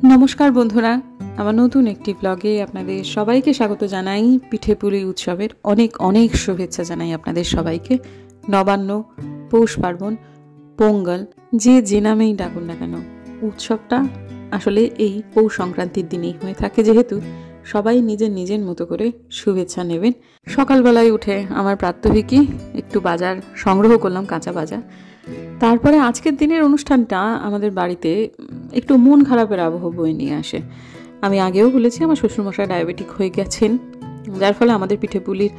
নমস্কার বন্ধুরা, আমার নতুন একটি ব্লগে আপনাদের সবাইকে স্বাগত জানাই। পিঠেপুলি উৎসবের অনেক অনেক শুভেচ্ছা জানাই আপনাদের সবাইকে। নবান্ন, পৌষ পার্বণ, পোঙ্গল, যে নামেই ডাকুন না কেন, উৎসবটা আসলে এই পৌষ সংক্রান্তির দিনেই হয়ে থাকে, যেহেতু সবাই নিজের নিজের মতো করে শুভেচ্ছা নেবেন। সকালবেলায় উঠে আমার প্রাত্যহিকই একটু বাজার সংগ্রহ করলাম, কাঁচা বাজার। তারপরে আজকের দিনের অনুষ্ঠানটা আমাদের বাড়িতে একটু মন খারাপের আবহ বয়ে নিয়ে আসে। আমি আগেও বলেছি, আমার শ্বশুরমশাই ডায়াবেটিক হয়ে গেছেন, যার ফলে আমাদের পিঠেপুলির,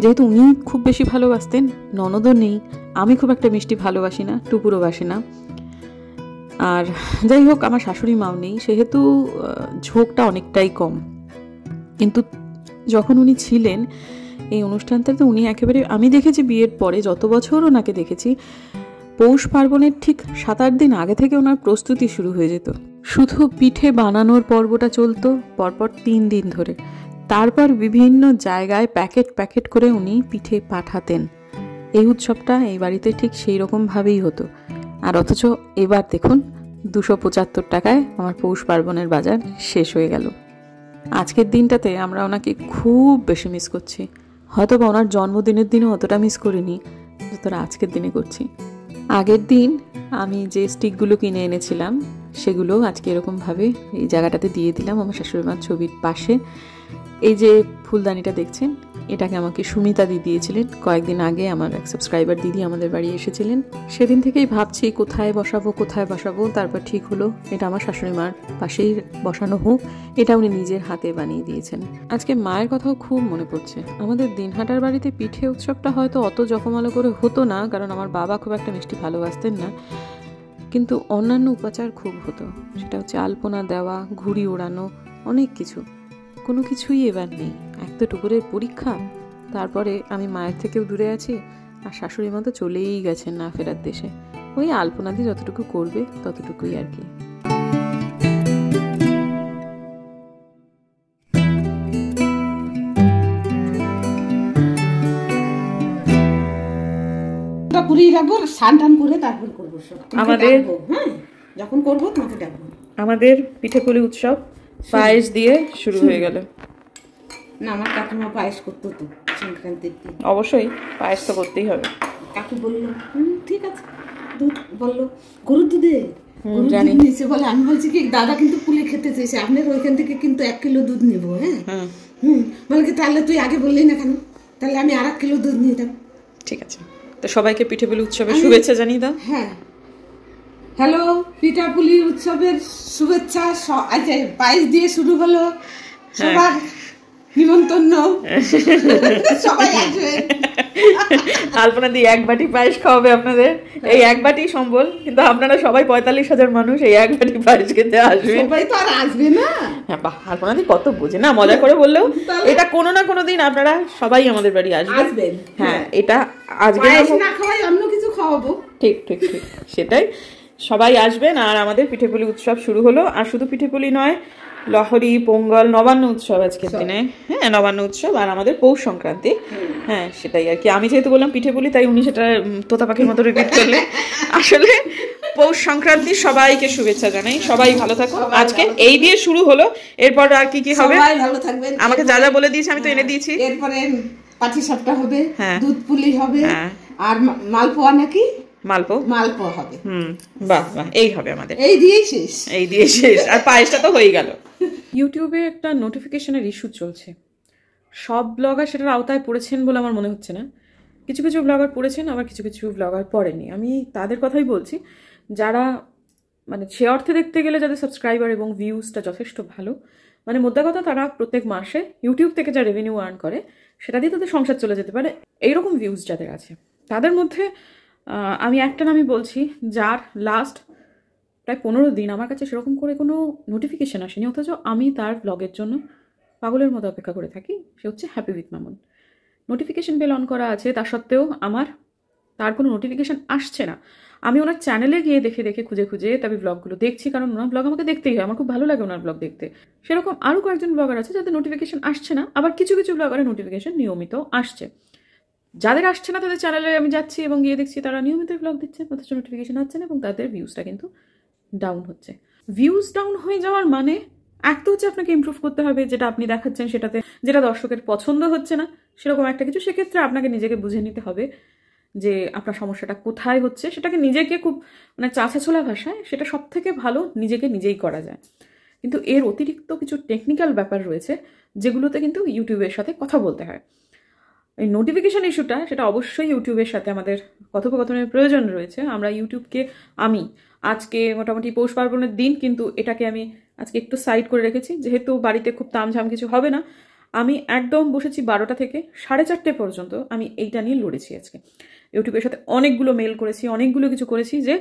যেহেতু উনি খুব বেশি ভালোবাসতেন, ননদও নেই, আমি খুব একটা মিষ্টি ভালোবাসি না, টুকুরও বাসি না, আর যাই হোক আমার শাশুড়ি মাও নেই, সেহেতু ঝোঁকটা অনেকটাই কম। কিন্তু যখন উনি ছিলেন এই অনুষ্ঠানটাতে, উনি একেবারে, আমি দেখেছি বিয়ের পরে যত বছর ওনাকে দেখেছি, পৌষ পার্বণের ঠিক 7-8 দিন আগে থেকে ওনার প্রস্তুতি শুরু হয়ে যেত। শুধু পিঠে বানানোর পর্বটা চলতো পরপর 3 দিন ধরে। তারপর বিভিন্ন জায়গায় প্যাকেট করে উনি পিঠে পাঠাতেন। এই উৎসবটা এই বাড়িতে ঠিক সেই রকমভাবেই হতো। আর অথচ এবার দেখুন 275 টাকায় আমার পৌষ পার্বণের বাজার শেষ হয়ে গেল। আজকের দিনটাতে আমরা ওনাকে খুব বেশি মিস করছি। হয়তো বা ওনার জন্মদিনের দিনও অতটা মিস করিনি যতটা আজকের দিনে করছি। আগের দিন আমি যে স্টিকগুলো কিনে এনেছিলাম সেগুলো আজকে এরকমভাবে এই জায়গাটাতে দিয়ে দিলাম, আমার শাশুড়িমার ছবির পাশে। এই যে ফুলদানিটা দেখছেন, এটাকে আমাকে সুমিতা দি দিয়েছিলেন কয়েকদিন আগে। আমার এক সাবস্ক্রাইবার দিদি আমাদের বাড়ি এসেছিলেন, সেদিন থেকেই ভাবছি কোথায় বসাবো। তারপর ঠিক হলো এটা আমার শাশুড়িমার পাশেই বসানো হোক। এটা উনি নিজের হাতে বানিয়ে দিয়েছেন। আজকে মায়ের কথাও খুব মনে পড়ছে। আমাদের দিনহাটার বাড়িতে পিঠে উৎসবটা হয়তো অত জকমালো করে হতো না, কারণ আমার বাবা খুব একটা মিষ্টি ভালোবাসতেন না, কিন্তু অন্যান্য উপাচার খুব হতো। সেটা হচ্ছে আলপনা দেওয়া, ঘুড়ি ওড়ানো, অনেক কিছু। কোনো কিছুই এবার নেই। এক তো টুকুরের পরীক্ষা, তারপরে আমি মায়ের থেকেও দূরে আছি, আর শাশুড়ি মা তো চলেই গেছেন না ফেরার দেশে। ওই আলপনা দিয়ে যতটুকু করবে ততটুকুই আর কি। আমাদের পিঠেপুলি উৎসব পায়েস দিয়ে শুরু হয়ে গেল। না, আমার কাকিমা পায়েস করতো তো সংক্রান্তির দিন। অবশ্যই পায়েস তো করতেই হবে। কাকু বললো ঠিক আছে, দুধ বললো, গরুর দুধে জানি নিচে বলে। আমি বলছি কি, দাদা কিন্তু পুলি খেতে চেয়েছে, আপনার ওইখান থেকে কিন্তু 1 কিলো দুধ নেবো। হ্যাঁ, বলে কি, তাহলে তুই আগে বললি না কেন? তাহলে আমি 1 কিলো দুধ নিয়ে দাম। ঠিক আছে, তো সবাইকে পিঠেপুলি উৎসবের শুভেচ্ছা জানিয়ে দাও। হ্যাঁ, হ্যালো, পিঠাপুলি উৎসবের শুভেচ্ছা। আচ্ছা, পায়েস দিয়ে শুরু হলো, সবার নিমন্ত্রণ, সবাই আসবে। আলপনা দিয়ে 1 বাটি পায়েস খাওয়াবে আপনাদের। এই 1 বাটি সম্বল, কিন্তু আপনারা সবাই 45,000 মানুষ এই 1 বাটি পায়েস খেতে আসবে। সবাই তো আর আসবে না। হ্যাঁ, বাহ, আলপনা দিয়ে কত বোঝে না, মজা করে বললেও এটা কোনো না কোনো দিন আপনারা সবাই আমাদের বাড়ি আসবেন। হ্যাঁ, এটা আজকে না খাওয়াই অন্য কিছু খাওয়াবো। ঠিক, সেটাই, সবাই আসবেন। আর আমাদের পিঠেপুলি উৎসব শুরু হলো। আর শুধু পিঠেপুলি নয়, লহরি, পোঙ্গল, নবান্ন উৎসব আজকের দিনে। হ্যাঁ, নবান্ন উৎসব আর আমাদের পৌষ সংক্রান্তি। হ্যাঁ, সেটাই আর কি। আমি যেহেতু বললাম পিঠেপুলি, তাই উনি সেটা তোতা পাখির মতো রিপিট করলে। আসলে পৌষ সংক্রান্তি সবাইকে শুভেচ্ছা জানাই, সবাই ভালো থাকুন। আজকে এই দিয়ে শুরু হলো, এরপর আর কি হবে সবাই ভালো থাকবেন। আমাকে যা যা বলে দিয়েছে আমি তো এনে দিয়েছি। এরপরে পাটিসাপটা হবে, দুধ পুলি হবে, আর মালপোয়া নাকি মালপোয়া হবে। বাহ, এই হবে আমাদের। এই দিয়ে শেষ। আর পায়েসটা তো হয়ে গেল। ইউটিউবে একটা নোটিফিকেশনের ইস্যু চলছে। সব ব্লগার সেটার আওতায় পড়েছেন বলে আমার মনে হচ্ছে না। কিছু ব্লগার পড়েছেন, আবার কিছু ব্লগার পড়েনি। আমি তাদের কথাই বলছি, যারা মানে সে অর্থে দেখতে গেলে যাদের সাবস্ক্রাইবার এবং ভিউজটা যথেষ্ট ভালো, মানে মোদ্দা কথা, তারা প্রত্যেক মাসে ইউটিউব থেকে যা রেভিনিউ আর্ন করে সেটা দিয়ে তাদের সংসার চলে যেতে পারে, এইরকম ভিউজ যাদের আছে। তাদের মধ্যে আমি একটা নামই বলছি, যার লাস্ট প্রায় 15 দিন আমার কাছে সেরকম করে কোনো নোটিফিকেশান আসেনি, অথচ আমি তার ব্লগের জন্য পাগলের মতো অপেক্ষা করে থাকি। সে হচ্ছে happy with Mamun. Notification bell on করা আছে, তার সত্ত্বেও তার কোনো নোটিফিকেশান আসছে না। আমি ওনার চ্যানেলে গিয়ে দেখে খুঁজে তবে ব্লগগুলো দেখছি, কারণ ওনার ব্লগ আমাকে দেখতেই হয়, আমার খুব ভালো লাগে ওনার ব্লগ দেখতে। সেরকম আরও কয়েকজন ব্লগার আছে যাদের নোটিফিকেশান আসছে না, আবার কিছু ব্লগারের নোটিফিকেশান নিয়মিত আসছে। যাদের আসছে না তাদের চ্যানেলে আমি যাচ্ছি এবং গিয়ে দেখছি তারা নিয়মিত ব্লগ দিচ্ছে, অথচ নোটিফিকেশান হচ্ছে না এবং তাদের ভিউজটা কিন্তু ডাউন হচ্ছে। ভিউজ ডাউন হয়ে যাওয়ার মানে এক তো হচ্ছে আপনাকে ইমপ্রুভ করতে হবে, যেটা আপনি দেখাচ্ছেন সেটাতে যেটা দর্শকের পছন্দ হচ্ছে না সেরকম একটা কিছু, সেক্ষেত্রে আপনাকে নিজেকে বুঝে নিতে হবে যে আপনার সমস্যাটা কোথায় হচ্ছে। সেটাকে নিজেকে খুব মানে চাঁচাছোলা ভাষায় সেটা সব থেকে ভালো নিজেকে নিজেই করা যায়। কিন্তু এর অতিরিক্ত কিছু টেকনিক্যাল ব্যাপার রয়েছে যেগুলোতে কিন্তু ইউটিউবের সাথে কথা বলতে হয়। এই নোটিফিকেশান ইস্যুটা সেটা অবশ্যই ইউটিউবের সাথে আমাদের কথোপকথনের প্রয়োজন রয়েছে। আমরা ইউটিউবকে আমি আজকে মোটামুটি পৌষ পার্বণের দিন কিন্তু এটাকে আমি আজকে একটু সাইড করে রেখেছি, যেহেতু বাড়িতে খুব তামঝাম কিছু হবে না। আমি একদম বসেছি 12টা থেকে 4:30 পর্যন্ত আমি এইটা নিয়ে লড়েছি। আজকে ইউটিউবের সাথে অনেকগুলো মেল করেছি, অনেকগুলো কিছু করেছি যে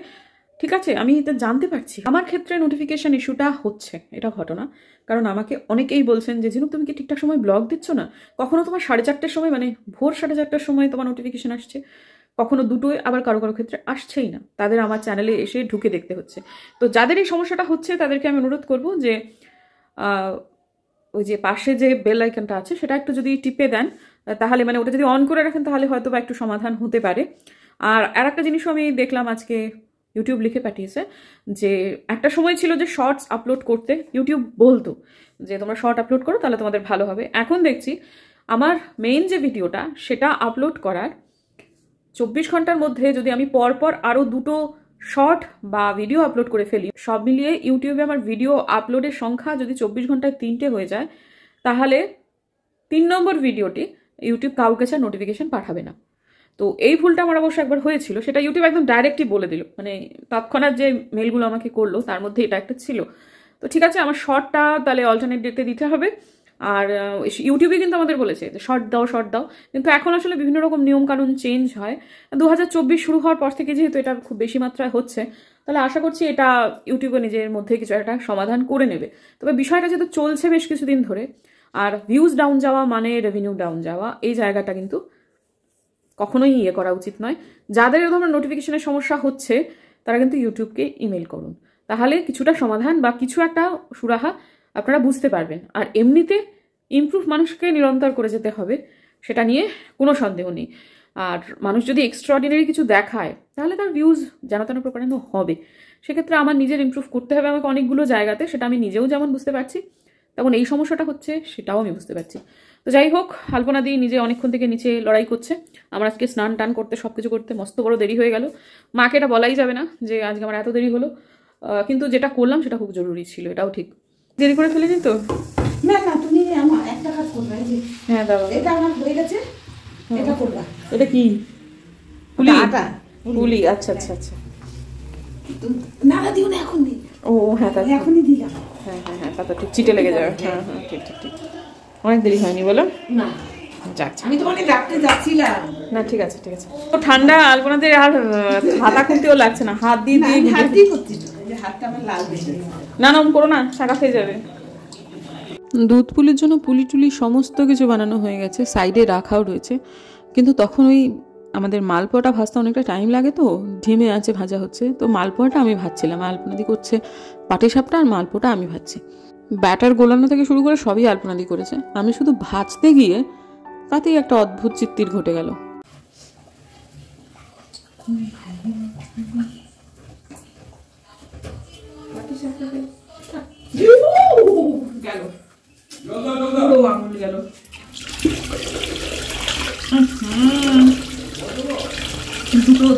ঠিক আছে আমি এটা জানতে পারছি আমার ক্ষেত্রে নোটিফিকেশান ইস্যুটা হচ্ছে, এটা ঘটনা। কারণ আমাকে অনেকেই বলছেন যে ঝিনুক তুমি কি ঠিকঠাক সময় ব্লগ দিচ্ছ না, কখনো তোমার 4:30 সময় মানে ভোর 4:30 সময় তোমার নোটিফিকেশান আসছে, কখনো 2টোয়, আবার কারো কারো ক্ষেত্রে আসছেই না। তাদের আমার চ্যানেলে এসে ঢুকে দেখতে হচ্ছে। তো যাদের এই সমস্যাটা হচ্ছে তাদেরকে আমি অনুরোধ করব যে ওই যে পাশে যে বেল আইকনটা আছে সেটা একটু যদি টিপে দেন, তাহলে মানে ওটা যদি অন করে রাখেন তাহলে হয়তো বা একটু সমাধান হতে পারে। আর একটা জিনিসও আমি দেখলাম আজকে ইউটিউব লিখে পাঠিয়েছে যে একটা সময় ছিল যে শর্টস আপলোড করতে ইউটিউব বলতো যে তোমরা শর্ট আপলোড করো তাহলে তোমাদের ভালো হবে। এখন দেখছি আমার মেইন যে ভিডিওটা সেটা আপলোড করার 24 ঘন্টার মধ্যে যদি আমি পরপর আরও 2টো শর্ট বা ভিডিও আপলোড করে ফেলি, সব মিলিয়ে ইউটিউবে আমার ভিডিও আপলোডের সংখ্যা যদি 24 ঘন্টায় 3টে হয়ে যায়, তাহলে 3 নম্বর ভিডিওটি ইউটিউব কাউকে ছাড়া নোটিফিকেশান পাঠাবে না। তো এই ভুলটা আমার অবশ্য একবার হয়েছিল, সেটা ইউটিউব একদম ডাইরেক্টই বলে দিল, মানে তৎক্ষণাৎ যে মেলগুলো আমাকে করলো তার মধ্যে এটা একটা ছিল। তো ঠিক আছে, আমার শর্টটা তাহলে অল্টারনেট ডেটে দিতে হবে। আর ইউটিউবে কিন্তু আমাদের বলেছে যে শর্ট দাও, কিন্তু এখন আসলে বিভিন্ন রকম নিয়মকানুন চেঞ্জ হয়। 2024 শুরু হওয়ার পর থেকে যেহেতু এটা খুব বেশি মাত্রায় হচ্ছে, তাহলে আশা করছি এটা ইউটিউবে নিজের মধ্যে কিছু একটা সমাধান করে নেবে। তবে বিষয়টা যেহেতু চলছে বেশ কিছুদিন ধরে, আর ভিউজ ডাউন যাওয়া মানে রেভিনিউ ডাউন যাওয়া, এই জায়গাটা কিন্তু কখনোই করা উচিত নয়। যাদের এই ধরনের নোটিফিকেশনের সমস্যা হচ্ছে তারা কিন্তু ইউটিউবকে ইমেল করুন, তাহলে কিছুটা সমাধান বা কিছু একটা সুরাহা আপনারা বুঝতে পারবেন। আর এমনিতে ইমপ্রুভ মানুষকে নিরন্তর করে যেতে হবে, সেটা নিয়ে কোনো সন্দেহ নেই। আর মানুষ যদি এক্সট্রাঅর্ডিনারি কিছু দেখায় তাহলে তার ভিউজ যেন তেন প্রকারে হবে। সেক্ষেত্রে আমার নিজের ইমপ্রুভ করতে হবে আমাকে অনেকগুলো জায়গাতে, সেটা আমি নিজেও যেমন বুঝতে পারছি, তেমন এই সমস্যাটা হচ্ছে সেটাও আমি বুঝতে পারছি। তো যাই হোক, আলপনা দি নিজে অনেকক্ষণ থেকে নিচে লড়াই করছে। আমার আজকে স্নান টান করতে সব কিছু করতে মস্ত বড় দেরি হয়ে গেল। মাকে এটা বলাই যাবে না যে আজকে আমার এত দেরি হলো, কিন্তু যেটা করলাম সেটা খুব জরুরি ছিল, এটাও ঠিক। দেরি করে ফেলেনি তো? না না, তুমি আমার একটা কাজ করবে। হ্যাঁ দাদা, এটা আমার হয়ে গেছে, এটা করবা। এটা কি? পুলি? আটা পুলি, আচ্ছা আচ্ছা আচ্ছা। নাড়া দিও না এখন নেই। ও হ্যাঁ, তাহলে এখনই দিলাম। হ্যাঁ হ্যাঁ হ্যাঁ, তা তো ঠিক চিটে লেগে যাবে। হ্যাঁ হ্যাঁ, ঠিক ঠিক ঠিক। অনেক দেরি হয়নি বলো? না যাচ্ছে, আমি তো অনেক রাখতে যাচ্ছিলাম। না ঠিক আছে ঠিক আছে। তো ঠান্ডা আলপনাদের আর হাতা খুলতেও লাগছে না, হাত দিয়ে দিয়ে হাত দিয়ে করছি, হাতটা আমার লাল বেশি। না না করো না, শাখা খেয়ে যাবে। দুধ পুলির জন্য পুলি টুলি সমস্ত কিছু বানানো হয়ে গেছে, সাইডে রাখাও রয়েছে। কিন্তু তখন ওই আমাদের মালপোয়াটা ভাজতে অনেকটা টাইম লাগে, তো ধিমে আছে ভাজা হচ্ছে। তো মালপোয়াটা আমি ভাজছিলাম, আলপনাদি করছে পাটিসাপটা, আর মালপোয়াটা আমি ভাজছি। ব্যাটার গোলানো থেকে শুরু করে সবই আলপনাদি করেছে, আমি শুধু ভাজতে গিয়ে তাতেই একটা অদ্ভুত চিত্তির ঘটে গেল।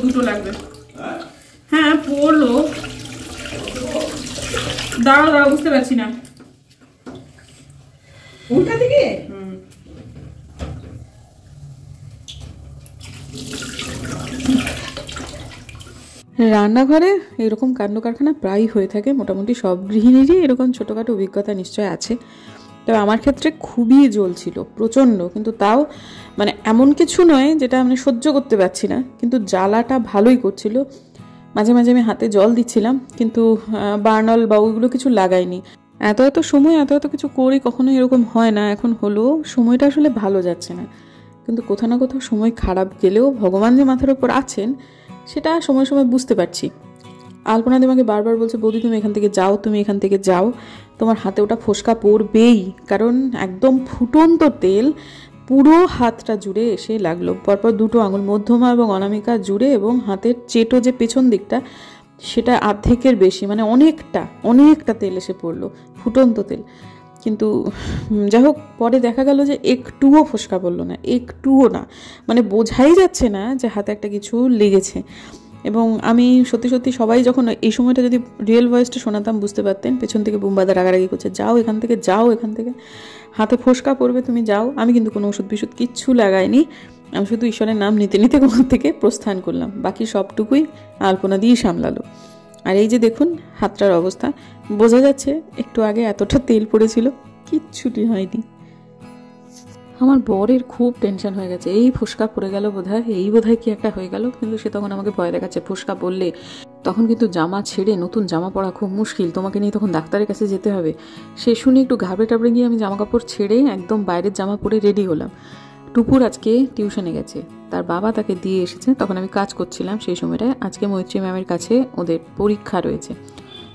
দুটো লাগবে। হ্যাঁ পড়লো, দাঁড়াও বুঝতে পারছি না। উল্টা দিকে রান্নাঘরে এরকম কাণ্ড কারখানা প্রায় হয়ে থাকে, মোটামুটি সব গৃহিণীরই এরকম ছোটোখাটো অভিজ্ঞতা নিশ্চয় আছে। তবে আমার ক্ষেত্রে খুবই জ্বলছিল প্রচণ্ড, কিন্তু তাও মানে এমন কিছু নয় যেটা আমি সহ্য করতে পারছি না, কিন্তু জ্বালাটা ভালোই করছিল। মাঝে মাঝে আমি হাতে জল দিচ্ছিলাম, কিন্তু বার্নাল বা ওইগুলো কিছু লাগাইনি। এত সময় এত কিছু করি, কখনো এরকম হয় না। এখন হলো সময়টা আসলে ভালো যাচ্ছে না, কিন্তু কোথাও না কোথাও সময় খারাপ গেলেও ভগবান যে মাথার উপর আছেন সেটা সময় সময় বুঝতে পারছি। আলপনা আমাকে বারবার বলছে, বৌদি তুমি এখান থেকে যাও, তুমি এখান থেকে যাও, তোমার হাতে ওটা ফোসকা পড়বেই। কারণ একদম ফুটন্ত তেল পুরো হাতটা জুড়ে এসে লাগলো, পরপর দুটো আঙুল মধ্যমা এবং অনামিকা জুড়ে, এবং হাতের চেটো যে পেছন দিকটা সেটা অর্ধেকের বেশি, মানে অনেকটা তেল এসে পড়লো, ফুটন্ত তেল। কিন্তু যাই হোক, পরে দেখা গেল যে একটুও ফোসকা পড়লো না, একটুও না, মানে বোঝাই যাচ্ছে না যে হাতে একটা কিছু লেগেছে। এবং আমি সত্যি সবাই যখন এই সময়টা যদি রিয়েল ভয়েসটা শোনাতাম বুঝতে পারতেন, পেছন থেকে বুম্বাদা রাগারাগি করছে, যাও এখান থেকে, হাতে ফোসকা পড়বে, তুমি যাও। আমি কিন্তু কোনো ওষুধ বিষুধ কিচ্ছু লাগাইনি, আমি শুধু ঈশ্বরের নাম নিতে ওখান থেকে প্রস্থান করলাম। বাকি সবটুকুই আলপনা দিয়ে সামলালো। আর এই যে দেখুন হাতটার অবস্থা, বোঝা যাচ্ছে একটু আগে এতটা তেল পড়েছিল, কিচ্ছুটি হয়নি। আমার বরের খুব টেনশন হয়ে গেছে, এই ফোসকা পড়ে গেল বোধহয় কি একটা হয়ে গেল। কিন্তু সে তখন আমাকে ভয় দেখাচ্ছে, ফোসকা পড়লে তখন কিন্তু জামা ছেড়ে নতুন জামা পরা খুব মুশকিল, তোমাকে নিয়ে তখন ডাক্তারের কাছে যেতে হবে। সে শুনে একটু ঘাবড়ে গিয়ে আমি জামা কাপড় ছেড়ে একদম বাইরের জামা পরে রেডি হলাম। টুপুর আজকে টিউশনে গেছে, তার বাবা তাকে দিয়ে এসেছে, তখন আমি কাজ করছিলাম সেই সময়টায়। আজকে মৈত্রী ম্যামের কাছে ওদের পরীক্ষা রয়েছে,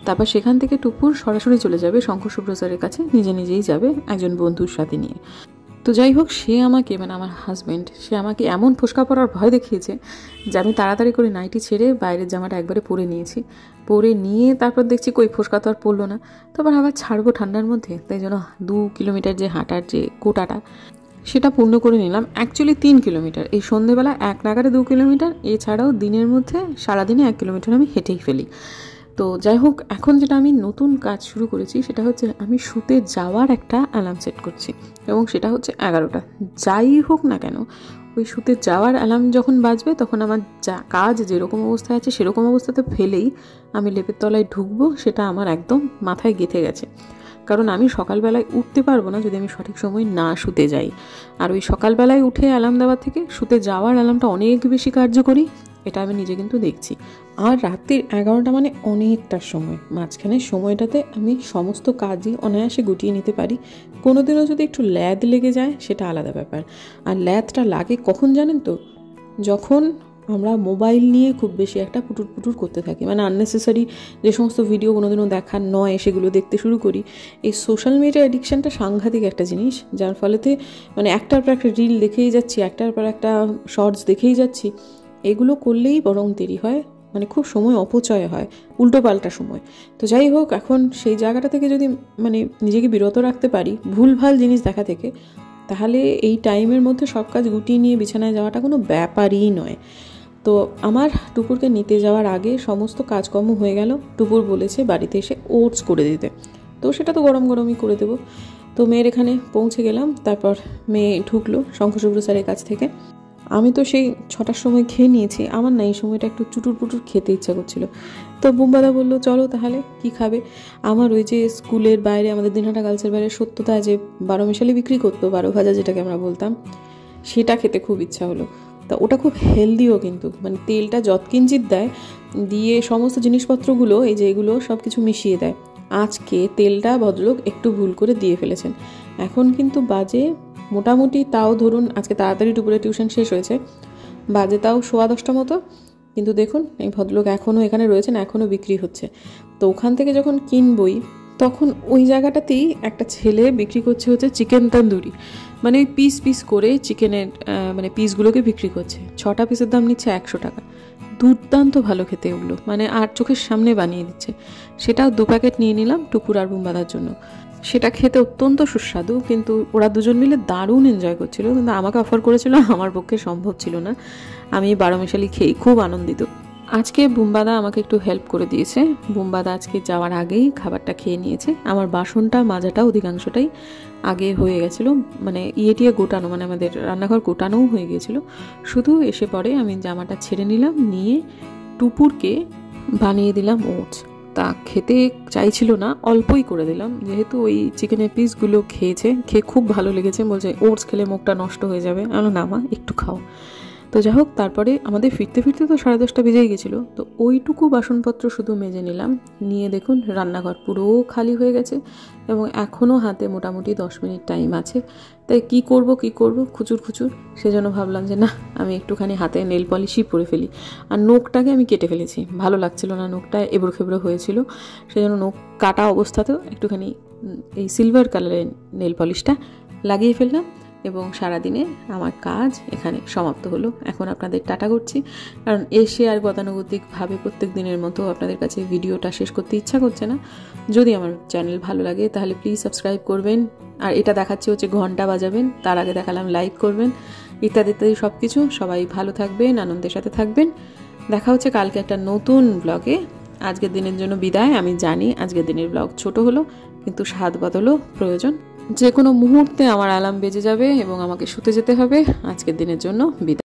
তারপর সেখান থেকে টুপুর সরাসরি চলে যাবে শঙ্কর শুভ্র স্যারের কাছে, নিজেই যাবে একজন বন্ধুর সাথে নিয়ে। তো যাই হোক, সে আমাকে, মানে আমার হাজব্যান্ড, সে আমাকে এমন ফোসকা পড়ার ভয় দেখিয়েছে যে আমি তাড়াতাড়ি করে নাইটি ছেড়ে বাইরের জামাটা একবারে পরে নিয়েছি। পরে নিয়ে তারপর দেখছি কই ফোসকা তো আর পড়লো না। তারপর আবার ছাড়বো ঠান্ডার মধ্যে, তাই জন্য 2 কিলোমিটার যে হাঁটার যে কোটাটা সেটা পূর্ণ করে নিলাম। অ্যাকচুয়ালি 3 কিলোমিটার, এই সন্ধ্যেবেলা 1 নাগারে 2 কিলোমিটার, এছাড়াও দিনের মধ্যে সারাদিনে 1 কিলোমিটার আমি হেঁটেই ফেলি। তো যাই হোক, এখন যেটা আমি নতুন কাজ শুরু করেছি সেটা হচ্ছে আমি শুতে যাওয়ার একটা অ্যালার্ম সেট করছি, এবং সেটা হচ্ছে 11টা। যাই হোক না কেন, ওই শুতে যাওয়ার অ্যালার্ম যখন বাজবে তখন আমার যা কাজ যেরকম অবস্থায় আছে সেরকম অবস্থাতে ফেলেই আমি লেপের তলায় ঢুকবো, সেটা আমার একদম মাথায় গেঁথে গেছে। কারণ আমি সকালবেলায় উঠতে পারবো না যদি আমি সঠিক সময় না শুতে যাই। আর ওই সকালবেলায় উঠে অ্যালার্ম দেওয়ার থেকে শুতে যাওয়ার অ্যালার্মটা অনেক বেশি কার্যকরী, এটা আমি নিজে কিন্তু দেখছি। আর রাত্রির 11টা মানে অনেকটার সময়, মাঝখানের সময়টাতে আমি সমস্ত কাজই অনায়াসে গুটিয়ে নিতে পারি। কোনোদিনও যদি একটু ল্যাদ লেগে যায় সেটা আলাদা ব্যাপার। আর ল্যাদটা লাগে কখন জানেন তো, যখন আমরা মোবাইল নিয়ে খুব বেশি একটা পুটুর করতে থাকি, মানে আননেসেসারি যে সমস্ত ভিডিও কোনোদিনও দেখার নয় সেগুলো দেখতে শুরু করি। এই সোশ্যাল মিডিয়া অ্যাডিকশানটা সাংঘাতিক একটা জিনিস, যার ফলেতে মানে একটার পর একটা রিল দেখেই যাচ্ছি, একটার পর একটা শর্টস দেখেই যাচ্ছি। এগুলো করলেই বরং দেরি হয়, মানে খুব সময় অপচয় হয়, উল্টোপাল্টা সময়। তো যাই হোক, এখন সেই জায়গাটা থেকে যদি মানে নিজেকে বিরত রাখতে পারি ভুলভাল জিনিস দেখা থেকে, তাহলে এই টাইমের মধ্যে সব কাজ গুটিয়ে নিয়ে বিছানায় যাওয়াটা কোনো ব্যাপারই নয়। তো আমার টুপুরকে নিতে যাওয়ার আগে সমস্ত কাজকর্ম হয়ে গেল। টুপুর বলেছে বাড়িতে এসে ওটস করে দিতে, তো সেটা তো গরমই করে দেবো। তো মেয়ের এখানে পৌঁছে গেলাম, তারপর মেয়ে ঢুকলো শঙ্কর শুভ্র স্যারের কাছ থেকে। আমি তো সেই 6টার সময় খেয়ে নিয়েছি, আমার না এই সময়টা একটু চুটুর খেতে ইচ্ছা করছিল। তো বুম্বাদা বললো চলো তাহলে কি খাবে। আমার ওই যে স্কুলের বাইরে, আমাদের দিনহাটা গার্লসের বাইরে সত্যতা যে 12 মিশালি বিক্রি করতো, 12 ভাজা যেটাকে আমরা বলতাম, সেটা খেতে খুব ইচ্ছা হলো। তা ওটা খুব হেলদিও কিন্তু, মানে তেলটা যৎকিঞ্চিত দেয়, দিয়ে সমস্ত জিনিসপত্রগুলো এই যে এগুলো সব কিছু মিশিয়ে দেয়। আজকে তেলটা ভদ্রলোক একটু ভুল করে দিয়ে ফেলেছেন। এখন কিন্তু বাজে মোটামুটি, তাও ধরুন আজকে তাড়াতাড়ি দুপুরে টিউশন শেষ হয়েছে, বাজে তাও 10:15 মতো। কিন্তু দেখুন এই ভদ্রলোক এখনও এখানে রয়েছেন, এখনও বিক্রি হচ্ছে। তো ওখান থেকে যখন কিনবই তখন ওই জায়গাটাতেই একটা ছেলে বিক্রি করছে হচ্ছে চিকেন তন্দুরি, মানে ওই পিস করে চিকেনের মানে পিসগুলোকে বিক্রি করছে। 6টা পিসের দাম নিচ্ছে 100 টাকা। দুর্দান্ত ভালো খেতে ওগুলো, মানে আর চোখের সামনে বানিয়ে দিচ্ছে। সেটাও 2 প্যাকেট নিয়ে নিলাম টুকুর আর বুম্বাদার জন্য। সেটা খেতে অত্যন্ত সুস্বাদু, কিন্তু ওরা দুজন মিলে দারুণ এনজয় করছিল। কিন্তু আমাকে অফার করেছিল, আমার পক্ষে সম্ভব ছিল না। আমি 12 মিশালি খেয়ে খুব আনন্দিত। আজকে বুম্বাদা আমাকে একটু হেল্প করে দিয়েছে। বুম্বাদা আজকে যাওয়ার আগেই খাবারটা খেয়ে নিয়েছে। আমার বাসনটা মাজাটা অধিকাংশটাই আগে হয়ে গেছিলো, মানে ইয়েটিয়ে গোটানো, মানে আমাদের রান্নাঘর গোটানোও হয়ে গিয়েছিলো। শুধু এসে পরে আমি জামাটা ছেড়ে নিলাম, নিয়ে টুপুরকে বানিয়ে দিলাম ওটস। তা খেতে চাইছিল না, অল্পই করে দিলাম, যেহেতু ওই চিকেনের পিসগুলো খেয়ে খুব ভালো লেগেছে। বলছে ওটস খেলে মুখটা নষ্ট হয়ে যাবে। আমি না মা, একটু খাও। তো যাই হোক, তারপরে আমাদের ফিরতে তো 10:30 বেজেই গেছিলো। তো ওইটুকু বাসনপত্র শুধু মেজে নিলাম, নিয়ে দেখুন রান্নাঘর পুরো খালি হয়ে গেছে, এবং এখনও হাতে মোটামুটি 10 মিনিট টাইম আছে। তাই কি করব খুচুর সেজন্য ভাবলাম যে না, আমি একটুখানি হাতে নেল পলিশই পরে ফেলি। আর নখটাকে আমি কেটে ফেলেছি, ভালো লাগছিল না, নখটা এবড়ো খেবড়ো হয়েছিল। সেজন্য নখ কাটা অবস্থাতেও একটুখানি এই সিলভার কালারের নেল পলিশটা লাগিয়ে ফেললাম। এবং সারাদিনে আমার কাজ এখানে সমাপ্ত হলো। এখন আপনাদের টাটা করছি, কারণ এসে আর গতানুগতিকভাবে প্রত্যেক দিনের মতো আপনাদের কাছে ভিডিওটা শেষ করতে ইচ্ছা করছে না। যদি আমার চ্যানেল ভালো লাগে তাহলে প্লিজ সাবস্ক্রাইব করবেন, আর এটা দেখাচ্ছে হচ্ছে ঘন্টা বাজাবেন, তার আগে দেখালাম লাইক করবেন, ইত্যাদি ইত্যাদি সব কিছু। সবাই ভালো থাকবেন, আনন্দের সাথে থাকবেন। দেখা হচ্ছে কালকে একটা নতুন ব্লগে। আজকের দিনের জন্য বিদায়। আমি জানি আজকের দিনের ব্লগ ছোট হলো, কিন্তু স্বাদ বদলও প্রয়োজন। যে কোনো মুহূর্তে আমার অ্যালার্ম বেজে যাবে এবং আমাকে শুতে যেতে হবে। আজকের দিনের জন্য বিদায়।